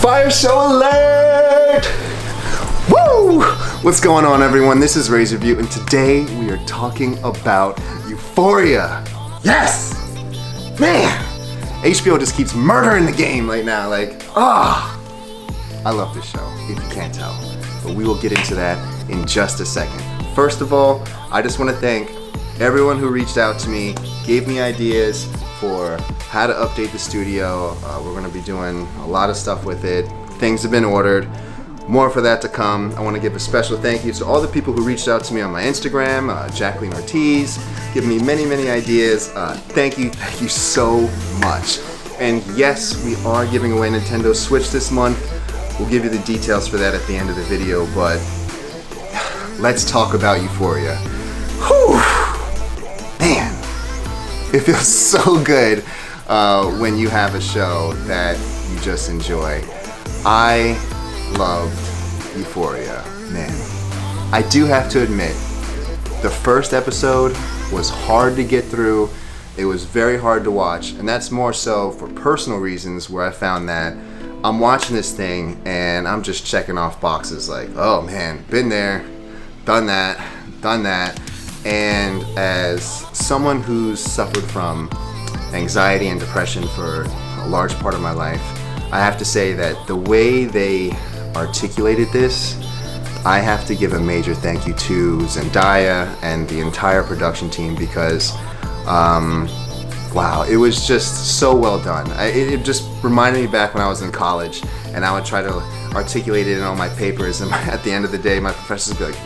Fire show alert! Woo! What's going on, everyone? This is Razerview, and today we are talking about Euphoria. Yes! Man! HBO just keeps murdering the game right now. I love this show, if you can't tell. But we will get into that in just a second. First of all, I just want to thank everyone who reached out to me, gave me ideas for how to update the studio. We're going to be doing a lot of stuff with it. Things have been ordered. More for that to come. I want to give a special thank you to all the people who reached out to me on my Instagram, Jacqueline Ortiz, giving me many ideas. Thank you so much. And yes, we are giving away Nintendo Switch this month. We'll give you the details for that at the end of the video, but let's talk about Euphoria. Whew. Man, it feels so good when you have a show that you just enjoy. I loved Euphoria, man. I do have to admit, the first episode was hard to get through. It was very hard to watch, and that's more so for personal reasons, where I found that I'm watching this thing and I'm just checking off boxes like, oh man, been there, done that. And as someone who's suffered from anxiety and depression for a large part of my life, I have to say that the way they articulated this, I have to give a major thank you to Zendaya and the entire production team, because wow, it was just so well done. It just reminded me back when I was in college and I would try to articulate it in all my papers, and at the end of the day my professors would be like,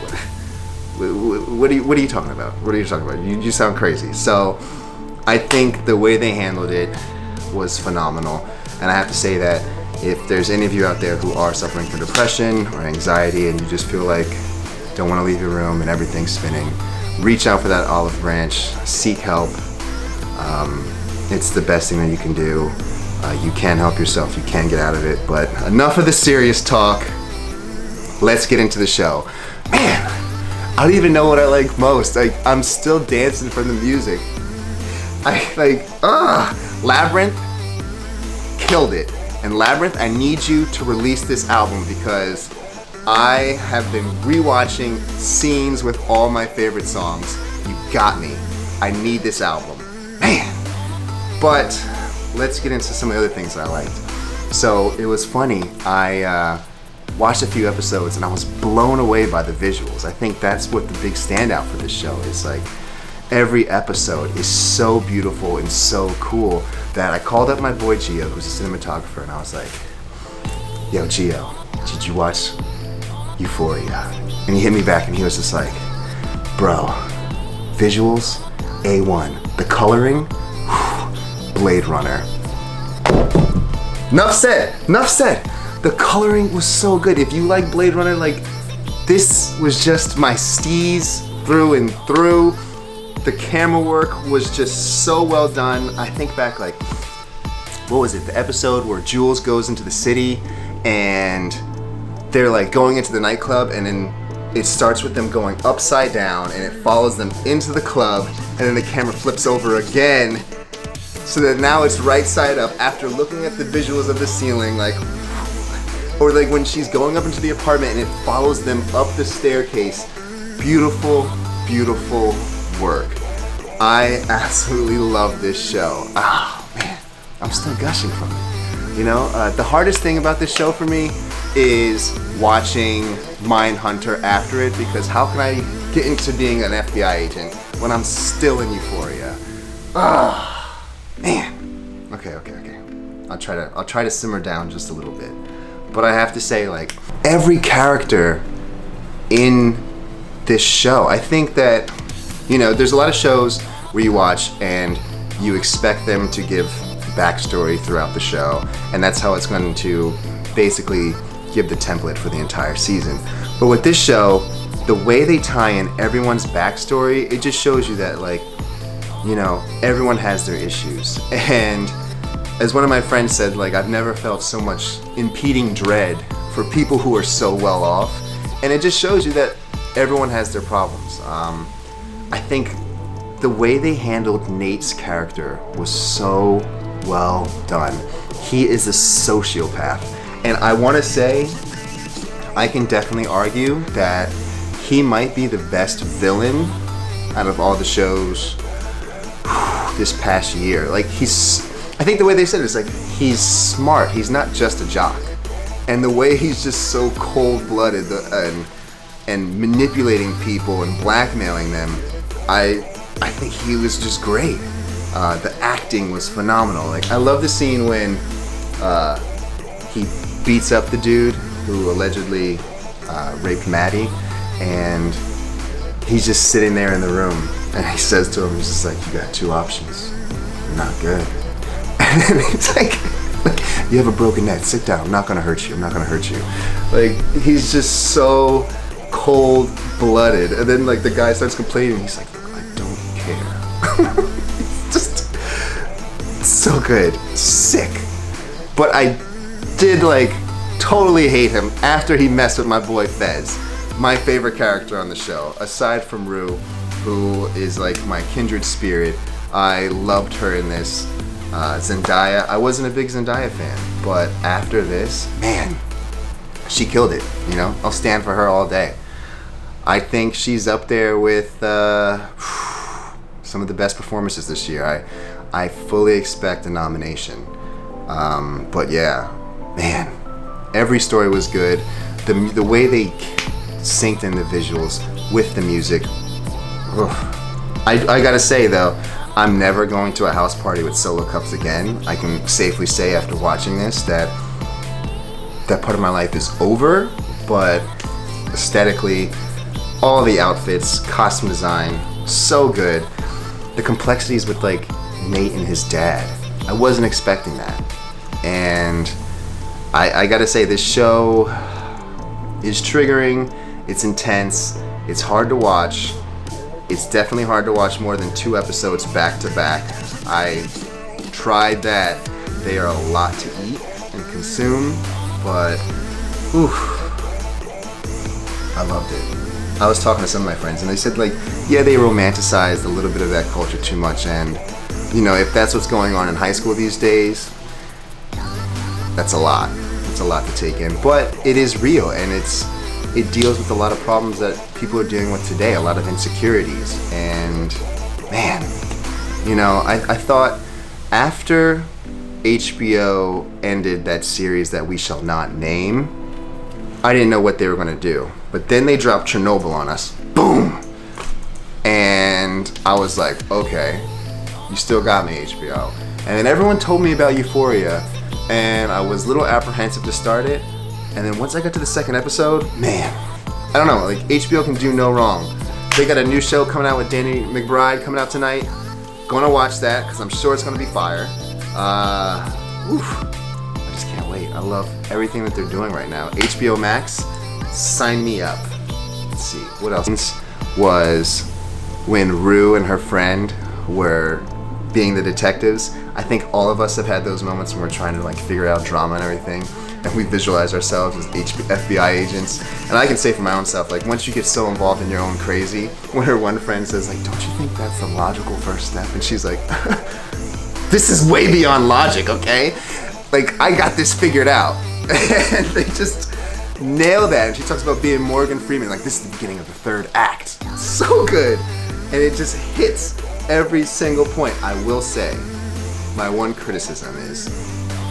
what are you talking about? What are you talking about? You sound crazy. So I think the way they handled it was phenomenal, and I have to say that if there's any of you out there who are suffering from depression or anxiety and you just feel like don't want to leave your room and everything's spinning, reach out for that olive branch, seek help. It's the best thing that you can do. You can help yourself, you can get out of it. But enough of the serious talk. Let's get into the show. Man, I don't even know what I like most. I'm still dancing for the music. Labyrinth killed it. And Labyrinth, I need you to release this album, because I have been rewatching scenes with all my favorite songs. You got me. I need this album. Man. But let's get into some of the other things that I liked. So it was funny. I watched a few episodes and I was blown away by the visuals. I think that's what the big standout for this show is. Like, every episode is so beautiful and so cool that I called up my boy Gio, who's a cinematographer, and I was like, yo, Gio, did you watch Euphoria? And he hit me back and he was just like, bro, visuals, A1. The coloring, Blade Runner. Enough said. The coloring was so good. If you like Blade Runner, this was just my steez through and through. The camera work was just so well done. I think back, what was it? The episode where Jules goes into the city and they're going into the nightclub, and then it starts with them going upside down and it follows them into the club, and then the camera flips over again so that now it's right side up after looking at the visuals of the ceiling, or when she's going up into the apartment and it follows them up the staircase. Beautiful work. I absolutely love this show. Oh man, I'm still gushing from it. The hardest thing about this show for me is watching MindHunter after it, because how can I get into being an FBI agent when I'm still in Euphoria? Man. Okay. I'll try to simmer down just a little bit. But I have to say, every character in this show, I think that, there's a lot of shows where you watch and you expect them to give backstory throughout the show, and that's how it's going to basically give the template for the entire season. But with this show, the way they tie in everyone's backstory, it just shows you that, everyone has their issues. And as one of my friends said, I've never felt so much impeding dread for people who are so well off. And it just shows you that everyone has their problems. I think the way they handled Nate's character was so well done. He is a sociopath, And I want to say, I can definitely argue that he might be the best villain out of all the shows this past year. Like, I think the way they said it is like, he's smart. He's not just a jock. And the way he's just so cold-blooded and manipulating people and blackmailing them, I think he was just great. The acting was phenomenal. Like, I love the scene when he beats up the dude who allegedly raped Maddie, and he's just sitting there in the room, and he says to him, he's just like, you got two options. You're not good. And then he's like, you have a broken neck. Sit down. I'm not gonna hurt you. I'm not gonna hurt you. Like, he's just so cold-blooded. And then like the guy starts complaining. He's like, look, I don't care. Just so good. Sick. But I did like totally hate him after he messed with my boy Fez, my favorite character on the show, aside from Rue, who is like my kindred spirit. I loved her in this. Zendaya, I wasn't a big Zendaya fan, but after this, man, she killed it, you know? I'll stand for her all day. I think she's up there with some of the best performances this year. I fully expect a nomination. But yeah, man, every story was good. The way they synced in the visuals with the music. I gotta say though, I'm never going to a house party with solo cups again. I can safely say after watching this that that part of my life is over, but aesthetically, all the outfits, costume design, so good. The complexities with like Nate and his dad, I wasn't expecting that. And I gotta say, this show is triggering, it's intense, it's hard to watch. It's definitely hard to watch more than 2 episodes back to back. I tried that. They are a lot to eat and consume, but I loved it. I was talking to some of my friends and they said like, yeah, they romanticized a little bit of that culture too much, and you know, if that's what's going on in high school these days, that's a lot. It's a lot to take in, but it is real, and it deals with a lot of problems that people are dealing with today, a lot of insecurities. And man, you know, I thought after HBO ended that series that we shall not name, I didn't know what they were going to do. But then they dropped Chernobyl on us. Boom! And I was like, okay, you still got me, HBO. And then everyone told me about Euphoria, and I was a little apprehensive to start it. And then once I got to the 2nd episode, man, I don't know, like HBO can do no wrong. They got a new show coming out with Danny McBride coming out tonight. Gonna watch that because I'm sure it's gonna be fire. I just can't wait. I love everything that they're doing right now. HBO Max, sign me up. Let's see, what else? Was when Rue and her friend were being the detectives. I think all of us have had those moments when we're trying to like figure out drama and everything, and we visualize ourselves as FBI agents. And I can say for my own self, like once you get so involved in your own crazy, when her one friend says like, don't you think that's the logical first step? And she's like, this is way beyond logic, okay? Like, I got this figured out. And they just nail that. And she talks about being Morgan Freeman, like this is the beginning of the 3rd act. So good. And it just hits every single point. I will say, my one criticism is,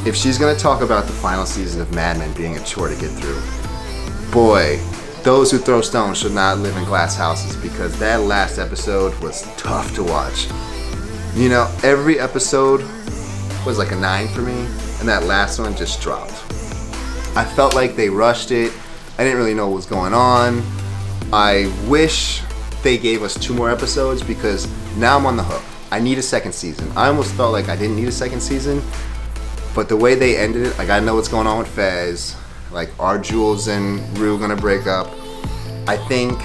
if she's gonna talk about the final season of Mad Men being a chore to get through, boy, those who throw stones should not live in glass houses, because that last episode was tough to watch. You know, every episode was like a 9 for me, and that last one just dropped. I felt like they rushed it. I didn't really know what was going on. I wish they gave us 2 more episodes, because now I'm on the hook. I need a 2nd season. I almost felt like I didn't need a 2nd season, but the way they ended it, like I know what's going on with Fez, like are Jules and Rue gonna break up? I think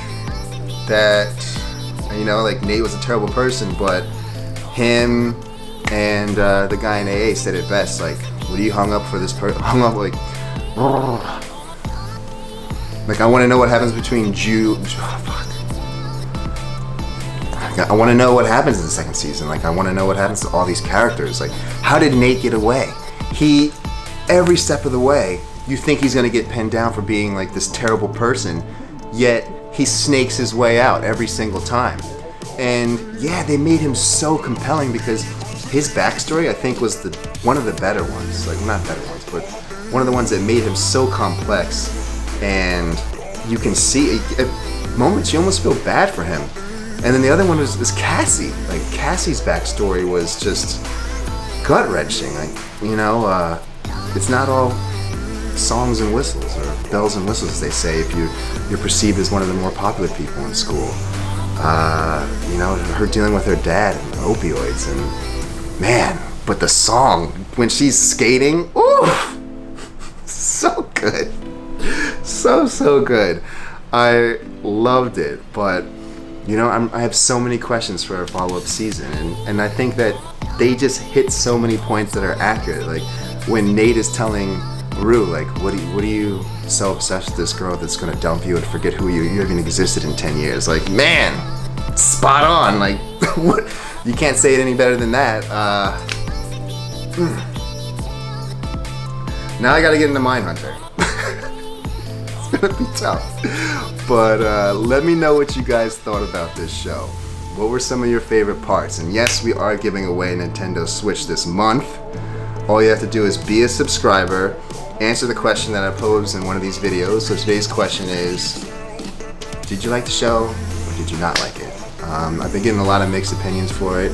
that, you know, like Nate was a terrible person, but him and the guy in AA said it best, like, what are you hung up for this person? Hung up like, like I want to know what happens between I want to know what happens in the 2nd season. Like I want to know what happens to all these characters. Like how did Nate get away? He, every step of the way, you think he's gonna get pinned down for being like this terrible person, yet he snakes his way out every single time. And yeah, they made him so compelling because his backstory, I think, was one of the better ones. Like, not better ones, but one of the ones that made him so complex. And you can see, at moments, you almost feel bad for him. And then the other one is Cassie. Like, Cassie's backstory was just gut-wrenching. Like, you know, it's not all songs and whistles, or bells and whistles, as they say, if you're perceived as one of the more popular people in school. You know, her dealing with her dad and opioids, and man, but the song, when she's skating, ooh, so good. So good. I loved it, but you know, I have so many questions for a follow-up season, and I think that they just hit so many points that are accurate. Like when Nate is telling Rue, like, what are you so obsessed with this girl that's gonna dump you and forget who you even existed in 10 years? Like, man, spot on. Like, what? You can't say it any better than that. Now I gotta get into MindHunter. It's gonna be tough. But let me know what you guys thought about this show. What were some of your favorite parts? And yes, we are giving away a Nintendo Switch this month. All you have to do is be a subscriber, answer the question that I posed in one of these videos. So today's question is, did you like the show or did you not like it? I've been getting a lot of mixed opinions for it.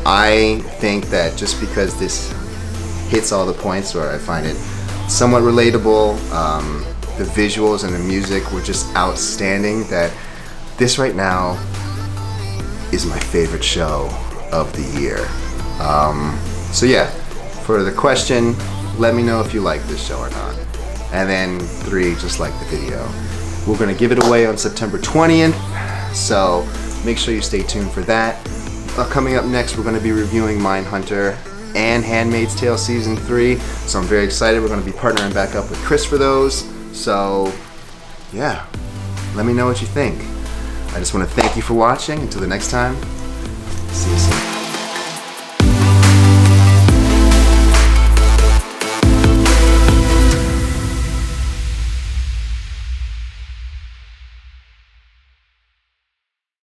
I think that just because this hits all the points, or I find it somewhat relatable, the visuals and the music were just outstanding, that this right now is my favorite show of the year. So yeah, for the question, let me know if you like this show or not. And then 3, just like the video. We're gonna give it away on September 20th, so make sure you stay tuned for that. Coming up next, we're gonna be reviewing MindHunter and Handmaid's Tale Season 3, so I'm very excited. We're gonna be partnering back up with Chris for those. So yeah, let me know what you think. I just want to thank you for watching. Until the next time, see you soon.